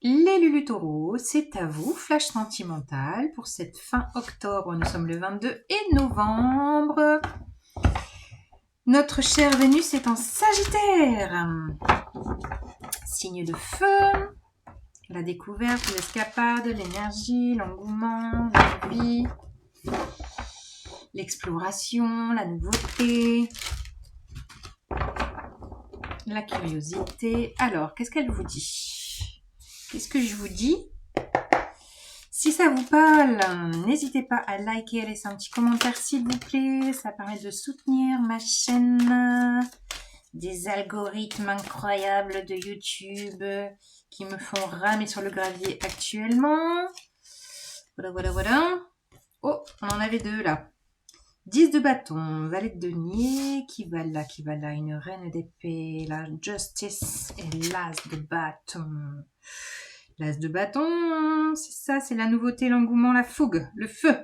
Les Lulu Taureaux, c'est à vous, flash sentimental pour cette fin octobre. Nous sommes le 22 et novembre. Notre chère Vénus est en Sagittaire. Signe de feu, la découverte, l'escapade, l'énergie, l'engouement, l'envie, l'exploration, la nouveauté, la curiosité. Alors, qu'est-ce qu'elle vous dit ? Qu'est-ce que je vous dis ? Si ça vous parle, n'hésitez pas à liker et laisser un petit commentaire s'il vous plaît. Ça permet de soutenir ma chaîne. Des algorithmes incroyables de YouTube qui me font ramer sur le gravier actuellement. Voilà. Oh, on en avait deux là. 10 de bâton, valet de denier, qui va là, une reine d'épée, la justice et l'as de bâton. L'as de bâton, c'est ça, c'est la nouveauté, l'engouement, la fougue, le feu.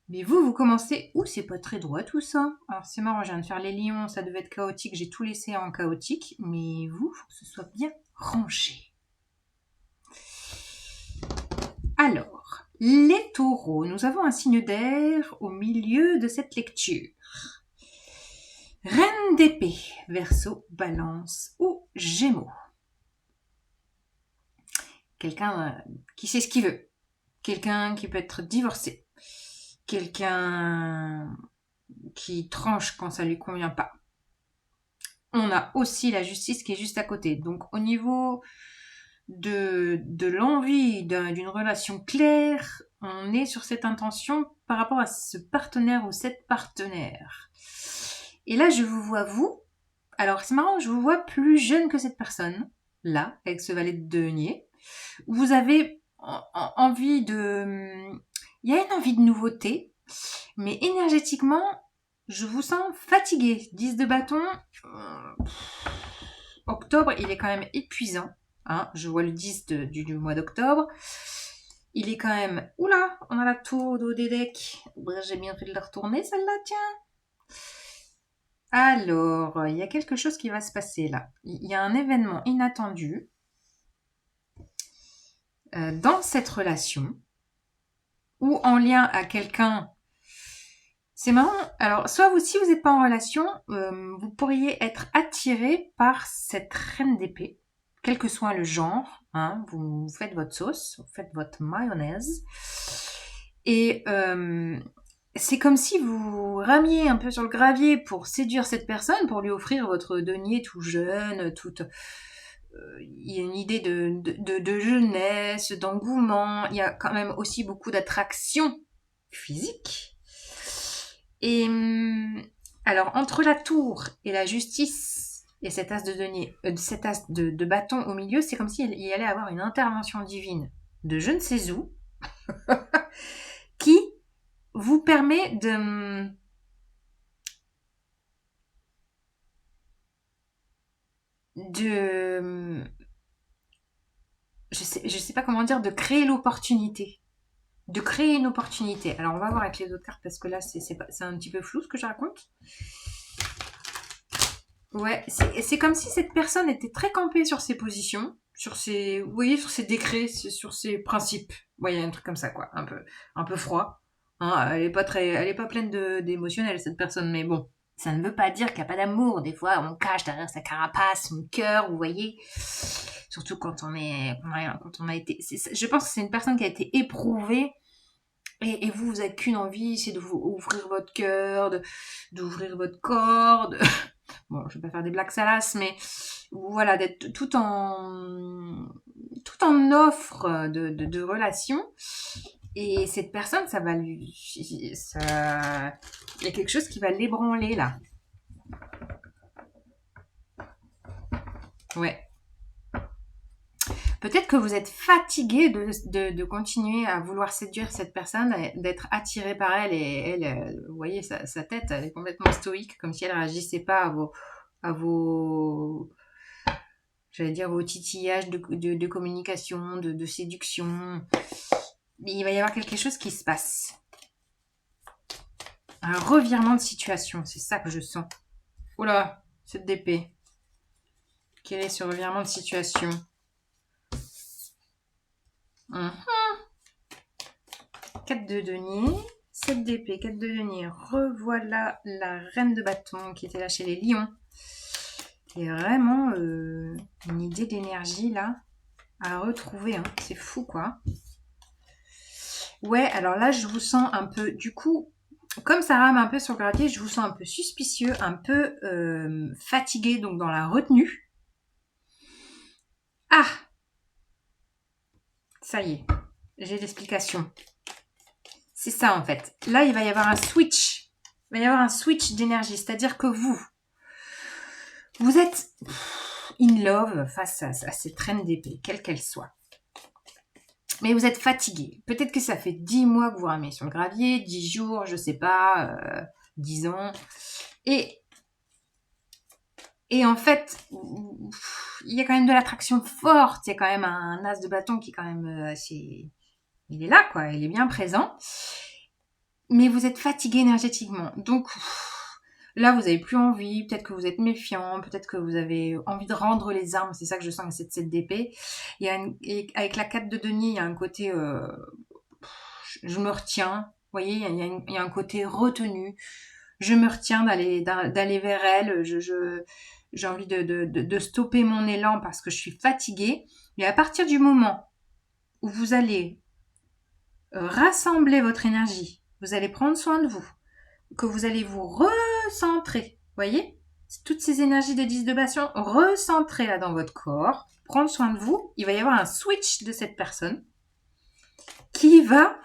Mais vous commencez... Ouh, c'est pas très droit tout ça. Alors c'est marrant, je viens de faire les lions, ça devait être chaotique, j'ai tout laissé en chaotique. Mais vous, faut que ce soit bien rangé. Alors, les taureaux, nous avons un signe d'air au milieu de cette lecture. Reine d'épée, Verseau, Balance ou Gémeaux. Quelqu'un qui sait ce qu'il veut. Quelqu'un qui peut être divorcé. Quelqu'un qui tranche quand ça lui convient pas. On a aussi la justice qui est juste à côté. Donc au niveau de l'envie d'une relation claire, on est sur cette intention par rapport à ce partenaire ou cette partenaire. Et là, je vous vois vous. Alors c'est marrant, je vous vois plus jeune que cette personne, là, avec ce valet de denier. Vous avez envie de... Il y a une envie de nouveauté, mais énergétiquement, je vous sens fatigué. 10 de bâton, octobre, il est quand même épuisant. Hein, je vois le 10 du mois d'octobre. Il est quand même... Oula, on a la tour des decks. J'ai bien fait de la retourner, celle-là, tiens. Alors, il y a quelque chose qui va se passer là. Il y a un événement inattendu dans cette relation ou en lien à quelqu'un. C'est marrant. Alors, soit vous, si vous n'êtes pas en relation, vous pourriez être attiré par cette reine d'épée, quel que soit le genre. Hein, vous faites votre sauce, vous faites votre mayonnaise. Et c'est comme si vous ramiez un peu sur le gravier pour séduire cette personne, pour lui offrir votre denier tout jeune, toute... il y a une idée de jeunesse, d'engouement. Il y a quand même aussi beaucoup d'attraction physique. Et alors, entre la tour et la justice et cet as de denier, cet as de bâton au milieu, c'est comme s'il y allait avoir une intervention divine de je ne sais où qui vous permet de... Je sais pas comment dire, de créer l'opportunité. De créer une opportunité. Alors, on va voir avec les autres cartes parce que là, c'est un petit peu flou ce que je raconte. Ouais, c'est comme si cette personne était très campée sur ses positions, sur ses, vous voyez, sur ses décrets, sur ses principes. Vous voyez, un truc comme ça, quoi. Un peu froid. Hein, elle est pas pleine d'émotionnel, cette personne, mais bon. Ça ne veut pas dire qu'il n'y a pas d'amour. Des fois, on cache derrière sa carapace, son cœur, vous voyez. Surtout quand on a été, je pense que c'est une personne qui a été éprouvée. Et vous n'avez qu'une envie, c'est de vous ouvrir votre cœur, d'ouvrir votre corps. Bon, je vais pas faire des blagues salaces, mais voilà, d'être tout en offre de relation. Et cette personne, ça va lui... il y a quelque chose qui va l'ébranler, là. Ouais. Peut-être que vous êtes fatigué de continuer à vouloir séduire cette personne, d'être attiré par elle, et elle, vous voyez, sa tête, elle est complètement stoïque, comme si elle réagissait pas à vos j'allais dire vos titillages de communication, de séduction. Mais il va y avoir quelque chose qui se passe. Un revirement de situation, c'est ça que je sens. Oula, cette d'épée. Quel est ce revirement de situation ? Mhm. 4 de denier, 7 d'épée, 4 de denier. Revoilà la reine de bâton qui était là chez les lions. Il y a vraiment une idée d'énergie là à retrouver. Hein. C'est fou quoi. Ouais, alors là, je vous sens un peu... Du coup, comme ça rame un peu sur le gravier, je vous sens un peu suspicieux, un peu fatigué, donc dans la retenue. Ah! Ça y est, j'ai l'explication. C'est ça en fait. Là, il va y avoir un switch. Il va y avoir un switch d'énergie. C'est-à-dire que vous êtes in love face à cette reine d'épée, quelle qu'elle soit. Mais vous êtes fatigué. Peut-être que ça fait 10 mois que vous ramez sur le gravier, 10 jours, je sais pas, 10 ans. Et en fait, il y a quand même de l'attraction forte. Il y a quand même un as de bâton qui est quand même assez... Il est là, quoi. Il est bien présent. Mais vous êtes fatigué énergétiquement. Donc, là, vous avez plus envie. Peut-être que vous êtes méfiant. Peut-être que vous avez envie de rendre les armes. C'est ça que je sens avec cette 7 d'épée. Et avec la 4 de denier, il y a un côté... je me retiens. Vous voyez, il y a un côté retenu. Je me retiens d'aller vers elle. J'ai envie de stopper mon élan parce que je suis fatiguée. Et à partir du moment où vous allez rassembler votre énergie, vous allez prendre soin de vous, que vous allez vous recentrer, voyez, toutes ces énergies de 10 de passion, recentrer là dans votre corps, prendre soin de vous, il va y avoir un switch de cette personne qui va...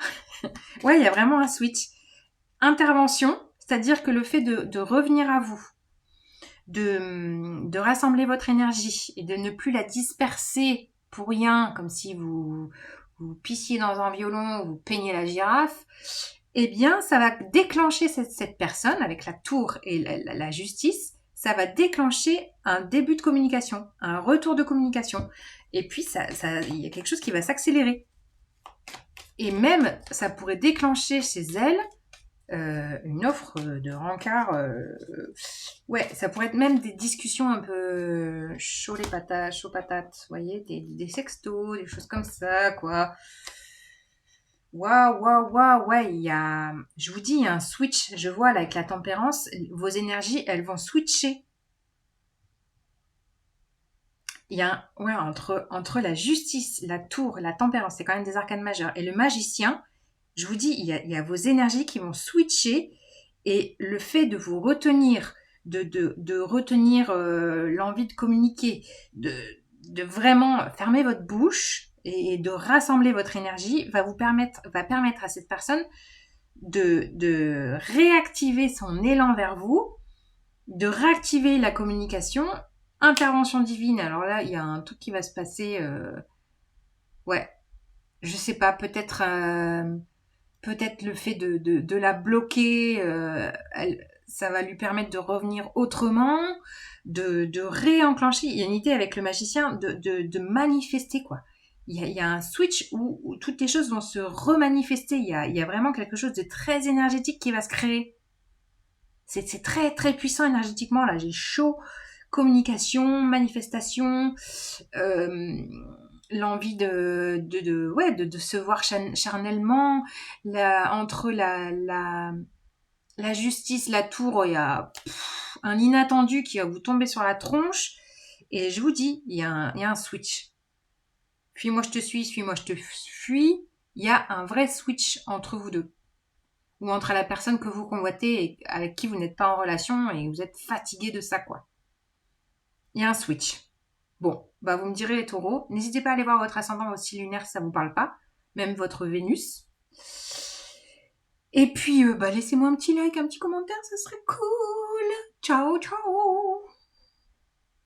ouais, il y a vraiment un switch. Intervention, c'est-à-dire que le fait de revenir à vous, de rassembler votre énergie et de ne plus la disperser pour rien, comme si vous pissiez dans un violon ou vous peignez la girafe, eh bien, ça va déclencher cette personne avec la tour et la justice, ça va déclencher un début de communication, un retour de communication. Et puis, il y a quelque chose qui va s'accélérer. Et même, ça pourrait déclencher chez elle une offre de rencard. Ouais, ça pourrait être même des discussions un peu chaud les patates, chaud patates, vous voyez, des sextos, des choses comme ça, quoi. Waouh, ouais, je vous dis, il y a un switch, je vois là avec la tempérance, vos énergies, elles vont switcher. Il y a ouais, entre la justice, la tour, la tempérance, c'est quand même des arcanes majeures, et le magicien, je vous dis, il y a vos énergies qui vont switcher, et le fait de vous retenir, de retenir l'envie de communiquer, de vraiment fermer votre bouche et de rassembler votre énergie va permettre à cette personne de réactiver son élan vers vous, de réactiver la communication, intervention divine. Alors là, il y a un truc qui va se passer. Ouais, je sais pas, peut-être le fait de la bloquer, ça va lui permettre de revenir autrement, de réenclencher. Il y a une idée avec le magicien de manifester, quoi. Il y a un switch où toutes les choses vont se remanifester. Il y a vraiment quelque chose de très énergétique qui va se créer. C'est très, très puissant énergétiquement, là. J'ai chaud. Communication, manifestation, l'envie de se voir charnellement, entre la justice, la tour, il y a un inattendu qui va vous tomber sur la tronche. Et je vous dis, il y a un switch. Fuis-moi, je te suis, suis-moi, je te fuis. Il y a un vrai switch entre vous deux. Ou entre la personne que vous convoitez et avec qui vous n'êtes pas en relation et vous êtes fatigué de ça, quoi. Il y a un switch. Bon, bah vous me direz les taureaux. N'hésitez pas à aller voir votre ascendant aussi lunaire si ça vous parle pas. Même votre Vénus. Et puis, laissez-moi un petit like, un petit commentaire, ça serait cool. Ciao, ciao.